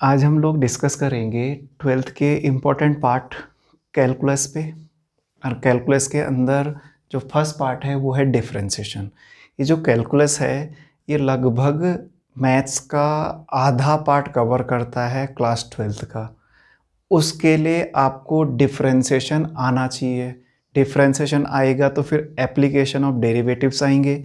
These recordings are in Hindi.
आज हम लोग डिस्कस करेंगे ट्वेल्थ के इम्पोर्टेंट पार्ट कैलकुलस पे। और कैलकुलस के अंदर जो फर्स्ट पार्ट है वो है डिफरेंशिएशन। ये जो कैलकुलस है ये लगभग मैथ्स का आधा पार्ट कवर करता है क्लास ट्वेल्थ का। उसके लिए आपको डिफरेंशिएशन आना चाहिए। डिफरेंशिएशन आएगा तो फिर एप्लीकेशन ऑफ डेरिवेटिव्स आएंगे।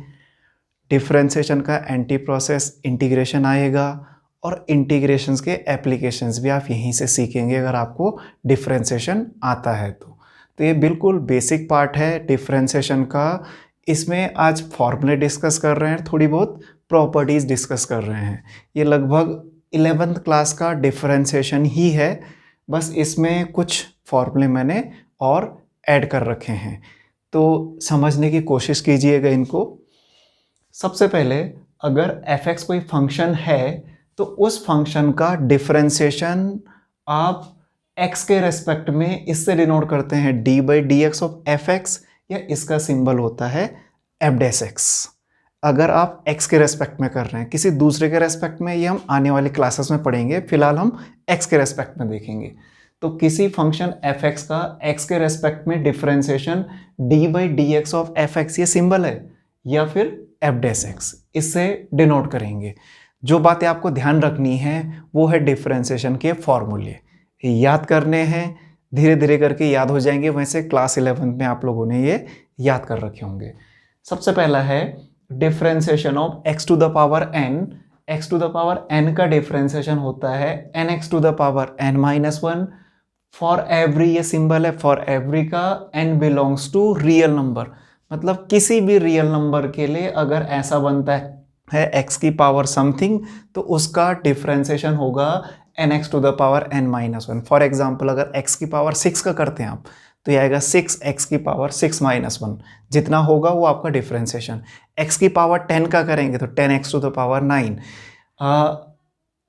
डिफरेंशिएशन का एंटी प्रोसेस इंटीग्रेशन आएगा और इंटीग्रेशंस के एप्लीकेशंस भी आप यहीं से सीखेंगे अगर आपको डिफरेंशिएशन आता है तो ये बिल्कुल बेसिक पार्ट है डिफरेंशिएशन का। इसमें आज फॉर्मूले डिस्कस कर रहे हैं, थोड़ी बहुत प्रॉपर्टीज़ डिस्कस कर रहे हैं। ये लगभग 11th क्लास का डिफरेंशिएशन ही है, बस इसमें कुछ फॉर्मूले मैंने और ऐड कर रखे हैं, तो समझने की कोशिश कीजिएगा इनको। सबसे पहले अगर f(x) कोई फंक्शन है तो उस फंक्शन का डिफरेंशिएशन आप x के रेस्पेक्ट में इससे डिनोट करते हैं d/dx ऑफ f(x) या इसका सिंबल होता है f'(x). अगर आप x के रेस्पेक्ट में कर रहे हैं, किसी दूसरे के रेस्पेक्ट में, ये हम आने वाली क्लासेस में पढ़ेंगे, फिलहाल हम x के रेस्पेक्ट में देखेंगे। तो किसी फंक्शन f(x) का x के रेस्पेक्ट में डिफरेंशिएशन d/dx ऑफ f(x) ये सिंबल है या फिर f'(x), इससे डिनोट करेंगे। जो बातें आपको ध्यान रखनी है वो है डिफरेंशिएशन के फॉर्मूले याद करने हैं, धीरे धीरे करके याद हो जाएंगे। वैसे क्लास 11 में आप लोगों ने ये याद कर रखे होंगे। सबसे पहला है differentiation of x to the power n। x to the power n का डिफरेंशिएशन होता है nx to the power n-1 for every, ये सिंबल है फॉर एवरी का, n belongs to real number. मतलब किसी भी रियल नंबर के लिए अगर ऐसा बनता है x की पावर समथिंग तो उसका डिफरेंशिएशन होगा nx to the power n-1। For example अगर x की पावर 6 का करते हैं आप तो ये आएगा 6x की पावर 6-1, जितना होगा वो आपका डिफरेंशिएशन। x की पावर 10 का करेंगे तो 10x to the power 9।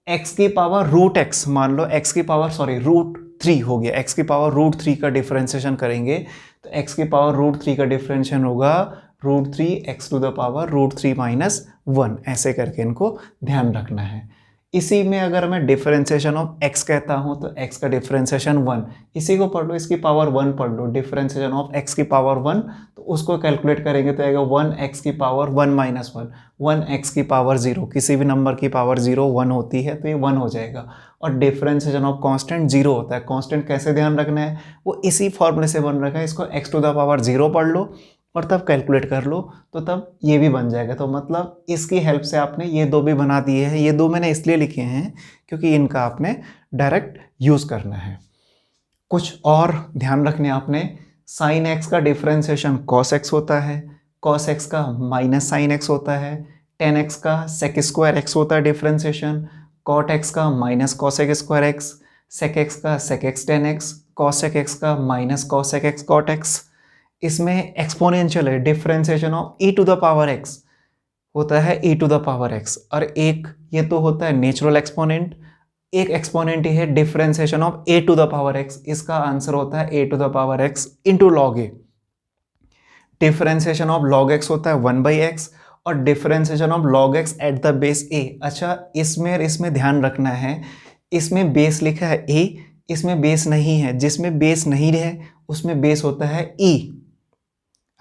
x की पावर √x, मान लो x की पावर √3 हो गया, x की पावर √3 का डिफरेंशिएशन करेंगे तो x की पावर √3 का डिफरेंशिएशन होगा √3x टू द पावर √3-1। ऐसे करके इनको ध्यान रखना है। इसी में अगर मैं डिफरेंशिएशन ऑफ x कहता हूं तो x का डिफरेंशिएशन 1, इसी को पढ़ लो, इसकी पावर 1 पढ़ लो, डिफरेंशिएशन ऑफ x की पावर 1, तो उसको कैलकुलेट करेंगे तो आएगा 1x की पावर 1-1, 1x की पावर 0। किसी भी नंबर की पावर 0 1 होती है तो ये 1 हो जाएगा। और डिफरेंशिएशन ऑफ कांस्टेंट 0 होता है। कांस्टेंट कैसे ध्यान रखना है, वो इसी फॉर्मूले से बन रखा है। इसको x टू द पावर 0 पढ़ लो और तब कैलकुलेट कर लो तो तब ये भी बन जाएगा। तो मतलब इसकी हेल्प से आपने ये दो भी बना दिए हैं। ये दो मैंने इसलिए लिखे हैं क्योंकि इनका आपने डायरेक्ट यूज़ करना है। कुछ और ध्यान रखने आपने, साइन x का डिफरेंशिएशन cos x होता है, cos x का माइनस साइन x होता है, tan x का sec स्क्वायर x होता है डिफरेंशिएशन, cot x का minus cosec square x, sec x का sec x tan x, cosec x का minus cosec x cot x। इसमें एक्सपोनेंशियल है, differentiation of e to the power x होता है e to the power x, और एक ये तो होता है नेचुरल एक्सपोनेंट, एक एक्सपोनेंट ही है differentiation of a to the power x। इसका आंसर होता है a to the power x into log a। Differentiation of log x होता है 1/x और differentiation of log x at the base a। अच्छा, इसमें ध्यान रखना है, इसमें बेस लिखा है a, इसमें बेस नहीं है। जिसमें बेस नहीं है उसमें बेस होता है e।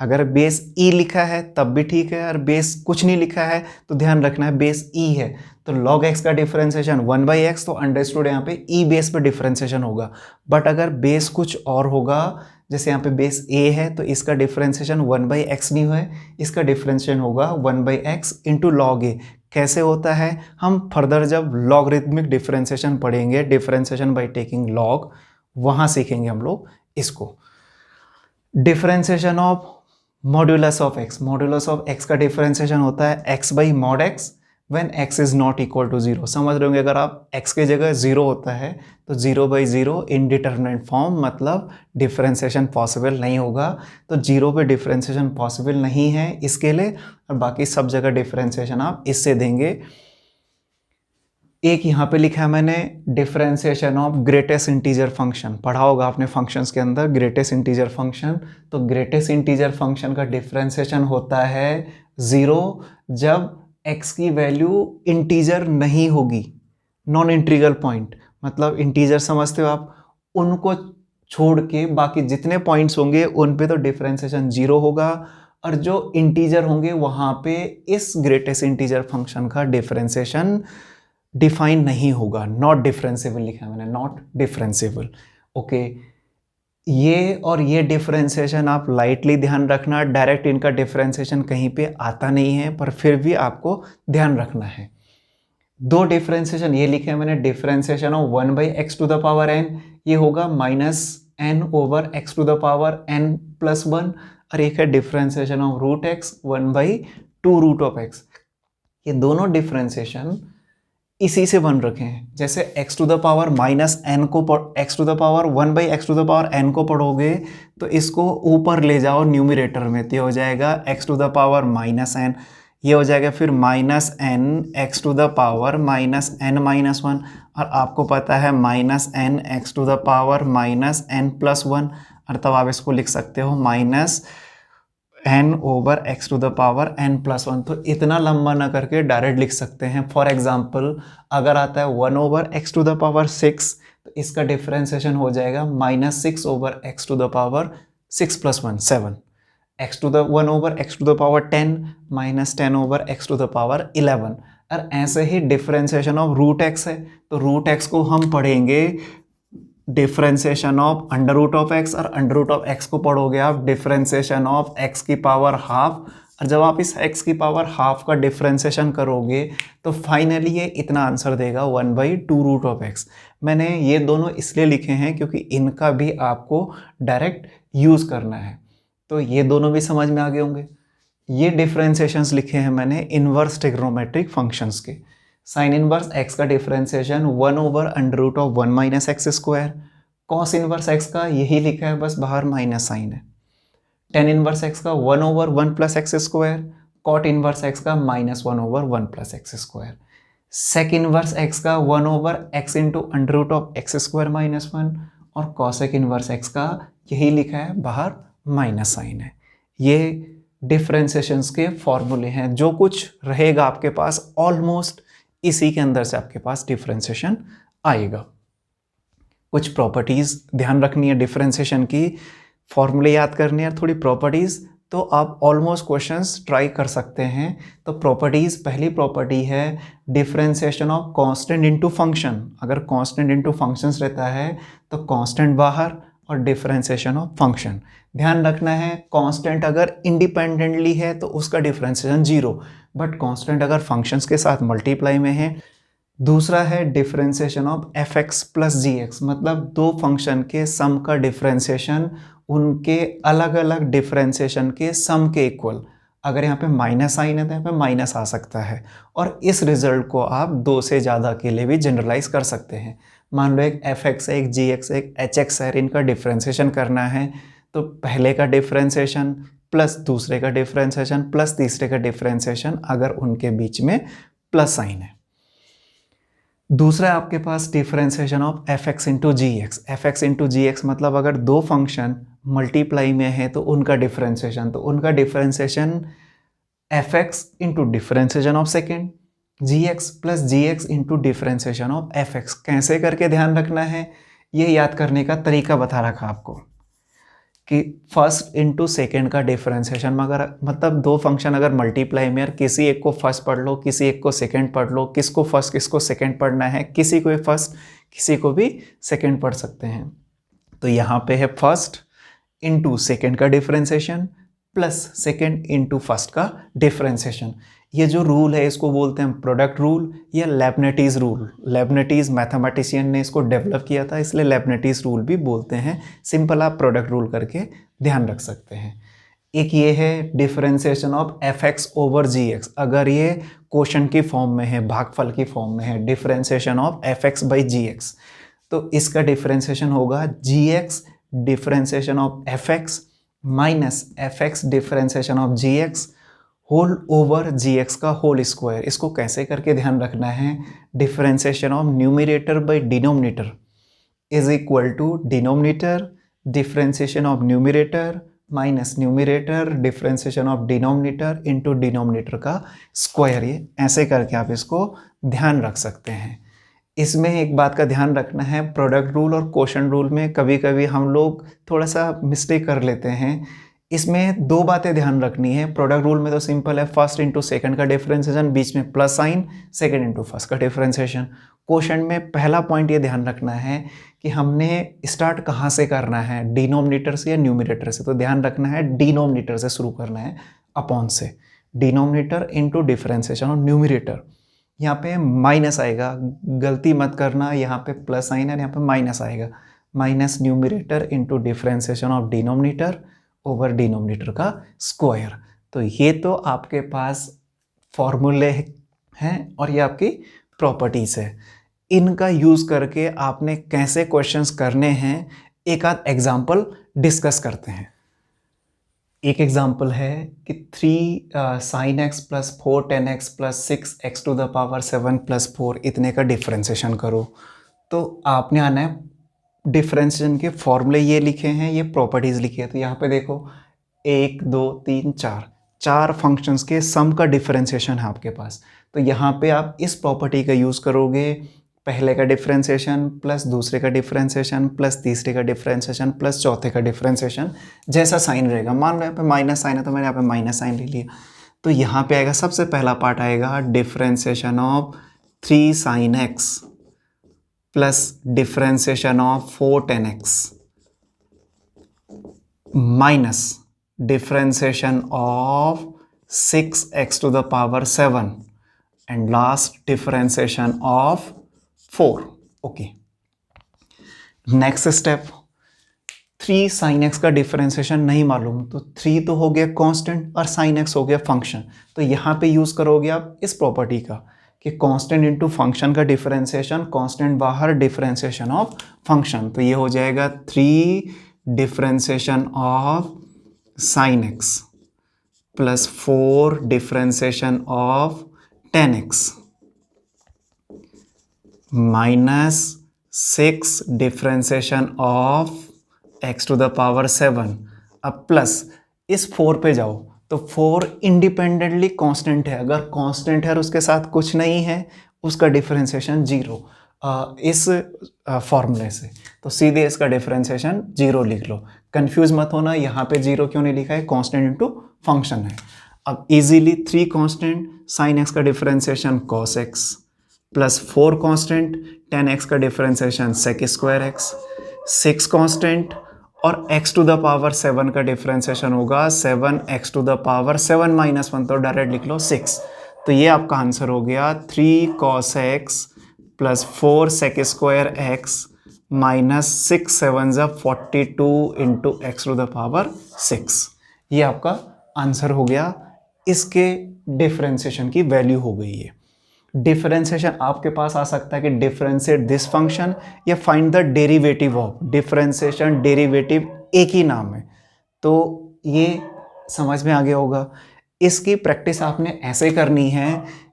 अगर बेस e लिखा है तब भी ठीक है, और बेस कुछ नहीं लिखा है तो ध्यान रखना है बेस e है। तो log x का डिफरेंशिएशन 1/x, तो अंडरस्टूड यहाँ पे e बेस पे डिफरेंशिएशन होगा। बट अगर बेस कुछ और होगा, जैसे यहाँ पे बेस a है तो इसका डिफरेंशिएशन 1/x नहीं है, इसका डिफरेंशिएशन होगा 1/x इंटू लॉग a। कैसे होता है हम फर्दर जब लॉगरिथमिक डिफरेंशिएशन पढ़ेंगे, डिफरेंशिएशन बाय टेकिंग लॉग, वहाँ सीखेंगे हम लोग इसको। Differentiation of modulus of x, modulus of x का डिफरेंशिएशन होता है x/mod x when x is not equal to 0। समझ रहे होंगे, अगर आप x की जगह 0 होता है तो 0/0 इनडिटरमिनेट फॉर्म, मतलब डिफरेंशिएशन पॉसिबल नहीं होगा। तो 0 पे डिफरेंशिएशन पॉसिबल नहीं है इसके लिए, और बाकी सब जगह डिफरेंशिएशन आप इससे देंगे। एक यहाँ पे लिखा है मैंने differentiation of greatest integer function, पढ़ा होगा आपने फंक्शंस के अंदर ग्रेटेस्ट इंटीजर फंक्शन। तो ग्रेटेस्ट इंटीजर फंक्शन का डिफरेंशिएशन होता है 0 जब x की वैल्यू इंटीजर नहीं होगी। नॉन इंटीग्रल पॉइंट मतलब इंटीजर समझते हो आप, उनको छोड़ के बाकी जितने पॉइंट्स होंगे उन पे तो डिफरेंशिएशन 0 होगा, और जो इंटीजर होंगे वहाँ पे इस ग्रेटेस्ट इंटीजर फंक्शन का डिफरेंशिएशन डिफाइन नहीं होगा। नॉट डिफरेंशिएबल लिखा है मैंने, नॉट डिफरेंशिएबल। ओके, ये और ये डिफरेंशिएशन आप लाइटली ध्यान रखना, डायरेक्ट इनका डिफरेंशिएशन कहीं पे आता नहीं है, पर फिर भी आपको ध्यान रखना है। दो डिफरेंशिएशन ये लिखे हैं मैंने, डिफरेंशिएशन ऑफ 1/x⁴n, ये होगा -n/x⁴n+1, और एक है डिफरेंशिएशन ऑफ √x 1/2√x। ये दोनों डिफरेंशिएशन इसी से बन रखे हैं। जैसे x⁻n को x⁻1/x⁴n को पढ़ोगे तो इसको ऊपर ले जाओ न्यूमरेटर में, तो हो जाएगा x⁻n, ये हो जाएगा फिर -n(x⁻n−1), और आपको पता है -n(x⁻n+1), और तब आप इसको लिख सकते हो -n/x⁻n+1। तो इतना लंबा ना करके डायरेक्ट लिख सकते हैं। फॉर एग्जाम्पल अगर आता है 1/x⁶, तो इसका डिफरेंशिएशन हो जाएगा -6/x⁴6+1 7, 1/x⁻10 -10/x⁻11। और ऐसे ही डिफरेंशिएशन ऑफ √x है, तो √x को हम पढ़ेंगे डिफरेंशिएशन ऑफ √x, और √x को पढ़ोगे आप डिफरेंशिएशन ऑफ x⁻½ और जब आप इस x⁻½ का डिफरेंशिएशन करोगे तो फाइनली ये इतना आंसर देगा 1/2√x। मैंने ये दोनों इसलिए लिखे हैं क्योंकि इनका भी आपको डायरेक्ट यूज़ करना है, तो ये दोनों भी समझ में आ गए होंगे। ये डिफरेंशिएशंस लिखे हैं मैंने इनवर्स ट्रिग्नोमेट्रिक फंक्शंस के। साइन इनवर्स x का differentiation 1/√1 - x², cos inverse x का यही लिखा है, बस बाहर माइनस साइन है। टेन इनवर्स x का 1/1 + x², कॉट इनवर्स x का -1/1 + x², सेक इनवर्स x का 1/x × x²-1, और कॉसेक इनवर्स x का यही लिखा है, बाहर माइनस साइन है। ये डिफरेंशिएशंस के फॉर्मूले हैं। जो कुछ रहेगा आपके पास ऑलमोस्ट इसी के अंदर से आपके पास डिफरेंशिएशन आएगा। कुछ प्रॉपर्टीज ध्यान रखनी है डिफरेंशिएशन की, फॉर्मूले याद करने हैं, थोड़ी प्रॉपर्टीज, तो आप ऑलमोस्ट क्वेश्चंस ट्राई कर सकते हैं। तो प्रॉपर्टीज, पहली प्रॉपर्टी है differentiation of constant into function. अगर कांस्टेंट इनटू फंक्शंस रहता है तो कांस्टेंट बाहर और डिफरेंशिएशन ऑफ फंक्शन। ध्यान रखना है कांस्टेंट अगर इंडिपेंडेंटली है तो उसका डिफरेंशिएशन 0, बट कांस्टेंट अगर फंक्शंस के साथ मल्टीप्लाई में है। दूसरा है डिफरेंशिएशन ऑफ fx + gx, मतलब दो फंक्शन के सम का डिफरेंशिएशन उनके अलग अलग डिफरेंशिएशन के सम के इक्वल। अगर यहाँ पे माइनस साइन है तो यहाँ पे माइनस आ सकता है, और इस रिजल्ट को आप दो से ज़्यादा के लिए भी जनरलाइज कर सकते हैं। मान लो एक fx है, एक gx है, एक hx है, इनका डिफरेंशिएशन करना है, तो पहले का डिफरेंशिएशन प्लस दूसरे का डिफरेंशिएशन प्लस तीसरे का डिफरेंशिएशन अगर उनके बीच में प्लस साइन है। दूसरा आपके पास differentiation of fx × gx। fx × gx मतलब अगर दो फंक्शन मल्टीप्लाई में है तो उनका डिफरेंशिएशन, तो उनका differentiation fx × differentiation of second, gx + gx × differentiation of fx। कैसे करके ध्यान रखना है, ये याद करने का तरीका बता रखा आपको कि फर्स्ट इंटू सेकेंड का डिफरेंशिएशन में अगर मतलब दो फंक्शन अगर मल्टीप्लाई में, किसी एक को फर्स्ट पढ़ लो, किसी एक को सेकेंड पढ़ लो, किसको फर्स्ट किसको सेकेंड पढ़ना है, किसी को फर्स्ट किसी को भी सेकेंड पढ़ सकते हैं। तो यहाँ पे है फर्स्ट इंटू सेकेंड का differentiation plus second into first का डिफरेंशिएशन। ये जो रूल है इसको बोलते हैं प्रोडक्ट रूल या लेबनिज़ रूल। लेबनिज़ मैथमेटिशियन ने इसको डेवलप किया था, इसलिए लेबनिज़ रूल भी बोलते हैं। सिंपल आप प्रोडक्ट रूल करके ध्यान रख सकते हैं। एक ये है डिफरेंशिएशन ऑफ fx/gx। अगर ये क्वोशंट की फॉर्म में है, भागफल की फॉर्म में है, डिफरेंशिएशन ऑफ fx/gx, तो इसका डिफरेंशिएशन होगा gx differentiation of fx minus fx differentiation of gx whole over gx का होल स्क्वायर। इसको कैसे करके ध्यान रखना है, differentiation of numerator by denominator is equal to denominator differentiation of numerator minus numerator differentiation of denominator into denominator का स्क्वायर। ये ऐसे करके आप इसको ध्यान रख सकते हैं। इसमें एक बात का ध्यान रखना है, प्रोडक्ट रूल और क्वोशंट रूल में कभी कभी हम लोग थोड़ा सा मिस्टेक कर लेते हैं। इसमें दो बातें ध्यान रखनी है। प्रोडक्ट रूल में तो सिंपल है, फर्स्ट इंटू सेकंड का डिफरेंशिएशन, बीच में plus sign, second into first का डिफरेंशिएशन। क्वोशंट में पहला पॉइंट ये ध्यान रखना है कि हमने स्टार्ट कहाँ से करना है, डिनोमिनेटर से या न्यूमरेटर से। तो ध्यान रखना है डिनोमिनेटर से शुरू करना है, अपॉन से। डिनोमिनेटर इंटू डिफरेंशिएशन और न्यूमरेटर, यहाँ पे माइनस आएगा, गलती मत करना, यहाँ पे प्लस साइन है, यहाँ पे माइनस आएगा। Minus numerator into differentiation of denominator over denominator का स्क्वायर। तो ये तो आपके पास फॉर्मूले हैं और ये आपकी प्रॉपर्टीज है। इनका यूज़ करके आपने कैसे क्वेश्चंस करने हैं, एक आध एग्जाम्पल डिस्कस करते हैं। एक एग्जाम्पल है कि 3 sin x plus 4 tan x plus 6x to the power 7 plus 4 इतने का डिफ्रेंशिएशन करो। तो आपने आना है, डिफ्रेंशिएशन के फॉर्मूले ये लिखे हैं, ये प्रॉपर्टीज़ लिखी है। तो यहाँ पे देखो 1 2 3 4 फंक्शंस के सम का डिफ्रेंशिएशन है आपके पास। तो यहाँ पे आप इस प्रॉपर्टी का यूज़ करोगे, पहले का डिफ्रेंशिएशन प्लस दूसरे का डिफ्रेंशिएशन प्लस तीसरे का डिफ्रेंशिएशन प्लस चौथे का डिफ्रेंशिएशन, जैसा साइन रहेगा। मान लो यहाँ पे माइनस साइन है तो मैंने यहाँ पे माइनस साइन ले लिया। तो यहाँ पे आएगा, सबसे पहला पार्ट आएगा differentiation of 3 sin x plus differentiation of 4 tan x minus differentiation of 6x to the power 7 and last differentiation of 4। Okay, next step, 3 sin x का डिफरेंशिएशन नहीं मालूम, तो 3 तो हो गया कांस्टेंट और sin x हो गया फंक्शन। तो यहाँ पे यूज़ करोगे आप इस प्रॉपर्टी का कि कांस्टेंट इंटू फंक्शन का डिफरेंशिएशन, कांस्टेंट बाहर, डिफरेंशिएशन ऑफ फंक्शन। तो ये हो जाएगा 3 differentiation of sin x plus 4 differentiation of tan x minus 6 differentiation of x to the power 7। अब प्लस इस 4 पे जाओ तो 4 इंडिपेंडेंटली कांस्टेंट है, अगर कांस्टेंट है और उसके साथ कुछ नहीं है उसका डिफरेंशिएशन 0 इस फॉर्मूले से। तो सीधे इसका डिफरेंशिएशन 0 लिख लो। कंफ्यूज मत होना, यहाँ पे 0 क्यों नहीं लिखा है, कांस्टेंट इनटू फंक्शन है। अब इजीली 3 कांस्टेंट, sin x का differentiation cos x plus 4 constant, tan x का differentiation sec square x, 6 constant और x टू द पावर 7 का डिफरेंशिएशन होगा 7x to the power 7 minus 1, तो डायरेक्ट लिख लो 6। तो ये आपका आंसर हो गया 3 cos x plus 4 sec square x minus 6 7 42 into x to the power 6। ये आपका आंसर हो गया, इसके डिफरेंशिएशन की वैल्यू हो गई है। डिफरेंशिएशन आपके पास आ सकता है कि डिफरेंशिएट दिस फंक्शन या find the derivative of. Differentiation derivative एक ही नाम है, तो ये समझ में आ गया होगा। इसकी प्रैक्टिस आपने ऐसे करनी है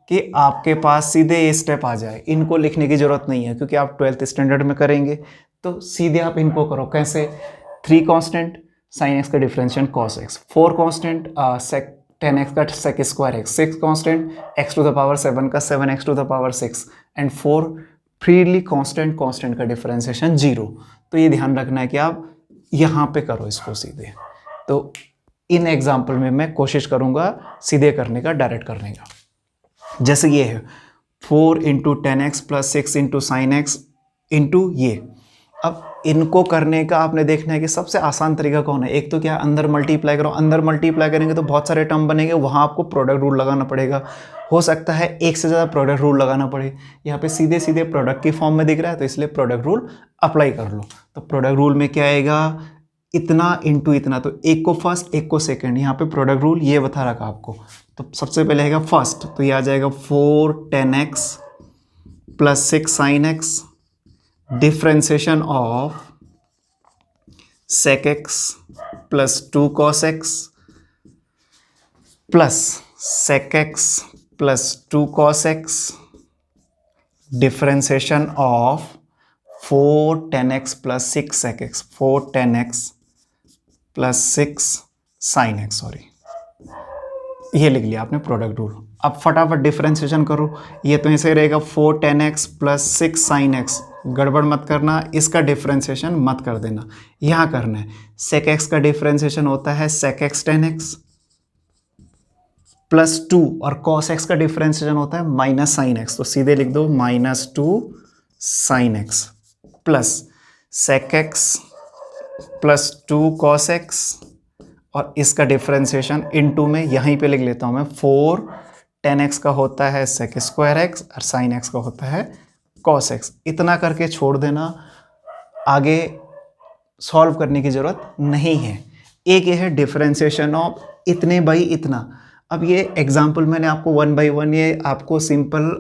कि आपके पास सीधे ये स्टेप आ जाए, इनको लिखने की जरूरत नहीं है क्योंकि आप 12th स्टैंडर्ड में करेंगे। तो सीधे आप इनको करो, कैसे, 3 कांस्टेंट sin x का differentiation cos x, 4 constant sec tan x का sec square x, 6 constant x to the power 7 का 7x to the power 6 and 4 freely constant का डिफरेंशिएशन 0। तो ये ध्यान रखना है कि आप यहाँ पे करो इसको सीधे। तो इन एग्जाम्पल में मैं कोशिश करूँगा सीधे करने का, डायरेक्ट करने का। जैसे ये है 4 into ten x plus 6 into sine x into ये। अब इनको करने का आपने देखना है कि सबसे आसान तरीका कौन है। एक तो क्या, अंदर मल्टीप्लाई करो, अंदर मल्टीप्लाई करेंगे तो बहुत सारे टर्म बनेंगे, वहाँ आपको प्रोडक्ट रूल लगाना पड़ेगा। हो सकता है एक से ज़्यादा प्रोडक्ट रूल लगाना पड़े। यहाँ पे सीधे सीधे प्रोडक्ट की फॉर्म में दिख रहा है तो इसलिए प्रोडक्ट रूल अप्लाई कर लो। तो प्रोडक्ट रूल में क्या आएगा, इतना इंटू इतना, तो एक को फर्स्ट एक को सेकेंड। यहाँ पे प्रोडक्ट रूल ये बता रखा आपको। तो सबसे पहले आएगा फर्स्ट, तो ये आ जाएगा 4 10x plus 6 sin x differentiation of sec x plus 2 cos x plus sec x plus 2 cos x differentiation of 4 10x plus 6 sec x, 4 10x plus 6 sin x, sorry ये लिख लिया आपने प्रोडक्ट रूल। अब फटाफट डिफरेंशिएशन करो। ये तो ऐसे रहेगा 4 tan x plus 6 sin x, गड़बड़ मत करना, इसका डिफरेंशिएशन मत कर देना, यहाँ करना है। sec x का डिफरेंशिएशन होता है sec x tan x plus 2, और cos x का डिफरेंशिएशन होता है माइनस साइन x, तो सीधे लिख दो -2 sin x plus sec x plus 2 cos x, और इसका डिफरेंशिएशन इनटू में यहीं पे लिख लेता हूं मैं 4 tan x का होता है sec स्क्वायर x और sin x का होता है cos x। इतना करके छोड़ देना, आगे सॉल्व करने की ज़रूरत नहीं है। एक ये है डिफरेंशिएशन ऑफ इतने बाई इतना। अब ये एग्जांपल मैंने आपको 1 बाई 1 ये आपको सिंपल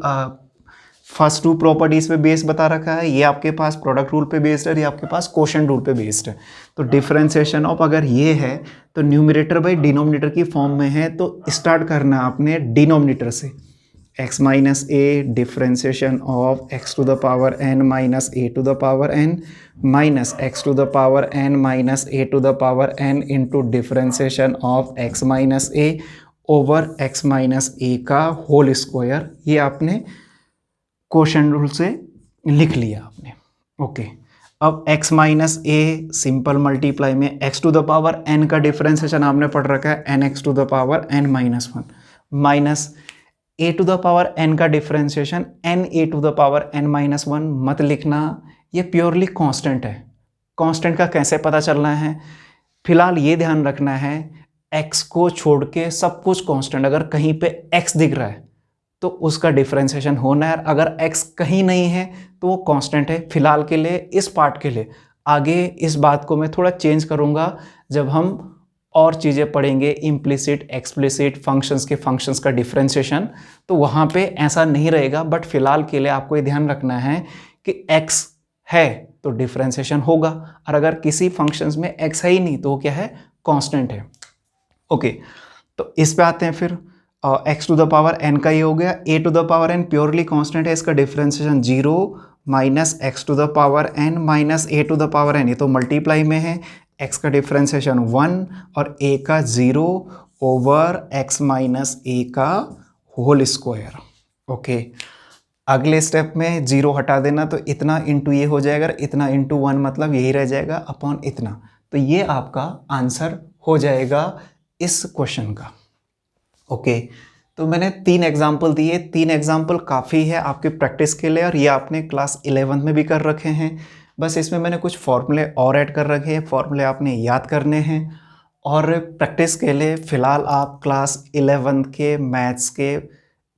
फर्स्ट 2 प्रॉपर्टीज़ पे बेस बता रखा है। ये आपके पास प्रोडक्ट रूल पे बेस्ड है, ये आपके पास क्वोशंट रूल पे बेस्ड है। तो डिफरेंशिएशन ऑफ अगर ये है तो न्यूमरेटर बाई डिनोमिनेटर की फॉर्म में है, तो स्टार्ट करना आपने डिनोमिनेटर से। x minus a differentiation of x to the power n minus A to the power n minus x to the power n minus A to the power n into differentiation of x minus A over x minus A का होल स्क्वायर। ये आपने क्वोशंट रूल से लिख लिया आपने। ओके, अब x minus a simple multiply में x to the power n का डिफरेंशिएशन आपने पढ़ रखा है nx to the power n minus 1 minus a to the power n का differentiation n a to the power n minus 1 मत लिखना, ये प्योरली कांस्टेंट है। कांस्टेंट का कैसे पता चलना है, फिलहाल ये ध्यान रखना है x को छोड़ के सब कुछ कांस्टेंट, अगर कहीं पे x दिख रहा है तो उसका डिफरेंशिएशन होना है, अगर x कहीं नहीं है तो वो कांस्टेंट है। फिलहाल के लिए इस पार्ट के लिए, आगे इस बात को मैं थोड़ा चेंज करूँगा जब हम और चीज़ें पढ़ेंगे, इम्प्लिसिट एक्सप्लिसिट फंक्शंस के फंक्शंस का डिफरेंशिएशन, तो वहाँ पे ऐसा नहीं रहेगा। बट फिलहाल के लिए आपको ये ध्यान रखना है कि x है तो डिफरेंशिएशन होगा, और अगर किसी फंक्शंस में x है ही नहीं तो वो क्या है, कांस्टेंट है। ओके, तो इस पे आते हैं फिर। x to the power n का ये हो गया, a to the power n purely constant है, इसका differentiation 0 minus x to the power n minus a to the power n, ये तो मल्टीप्लाई में है, x का डिफरेंशिएशन 1 और a का 0 ओवर x माइनस a का होल स्क्वायर। ओके, अगले स्टेप में 0 हटा देना, तो इतना इंटू ये हो जाएगा, इतना इंटू 1 मतलब यही रह जाएगा अपॉन इतना। तो ये आपका आंसर हो जाएगा इस क्वेश्चन का। ओके, तो मैंने 3 एग्जाम्पल दिए, 3 एग्जाम्पल काफ़ी है आपके प्रैक्टिस के लिए, और ये आपने क्लास 11 में भी कर रखे हैं। बस इसमें मैंने कुछ फॉर्मूले और ऐड कर रखे हैं, फॉर्मूले आपने याद करने हैं। और प्रैक्टिस के लिए फ़िलहाल आप क्लास 11 के मैथ्स के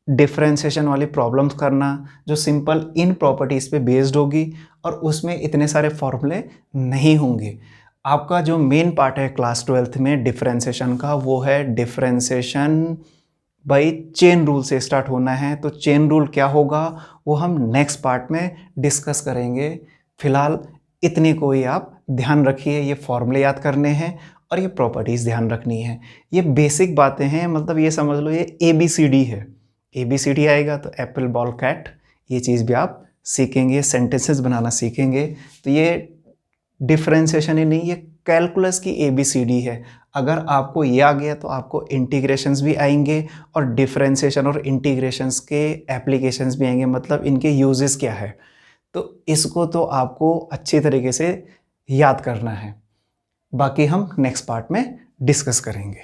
डिफरेंशिएशन वाली प्रॉब्लम्स करना, जो सिंपल इन प्रॉपर्टीज़ पे बेस्ड होगी, और उसमें इतने सारे फॉर्मूले नहीं होंगे। आपका जो मेन पार्ट है क्लास 12th में डिफरेंशिएशन का, वो है डिफरेंशिएशन बाई चेन रूल से स्टार्ट होना है। तो चेन रूल क्या होगा वो हम नेक्स्ट पार्ट में डिस्कस करेंगे। फिलहाल इतनी को ही आप ध्यान रखिए, ये फॉर्मूले याद करने हैं और ये प्रॉपर्टीज़ ध्यान रखनी है। ये बेसिक बातें हैं, मतलब ये समझ लो ये ABCD है। ABCD आएगा तो एप्पल बॉल कैट, ये चीज़ भी आप सीखेंगे, सेंटेंसेस बनाना सीखेंगे। तो ये डिफरेंशिएशन ही नहीं, ये कैलकुलस की ABCD है। अगर आपको ये आ गया तो आपको इंटीग्रेशंस भी आएंगे, और डिफरेंशिएशन और इंटीग्रेशंस के एप्लीकेशंस भी आएंगे, मतलब इनके यूजेस क्या है। तो इसको तो आपको अच्छी तरीके से याद करना है। बाकी हम नेक्स्ट पार्ट में डिस्कस करेंगे।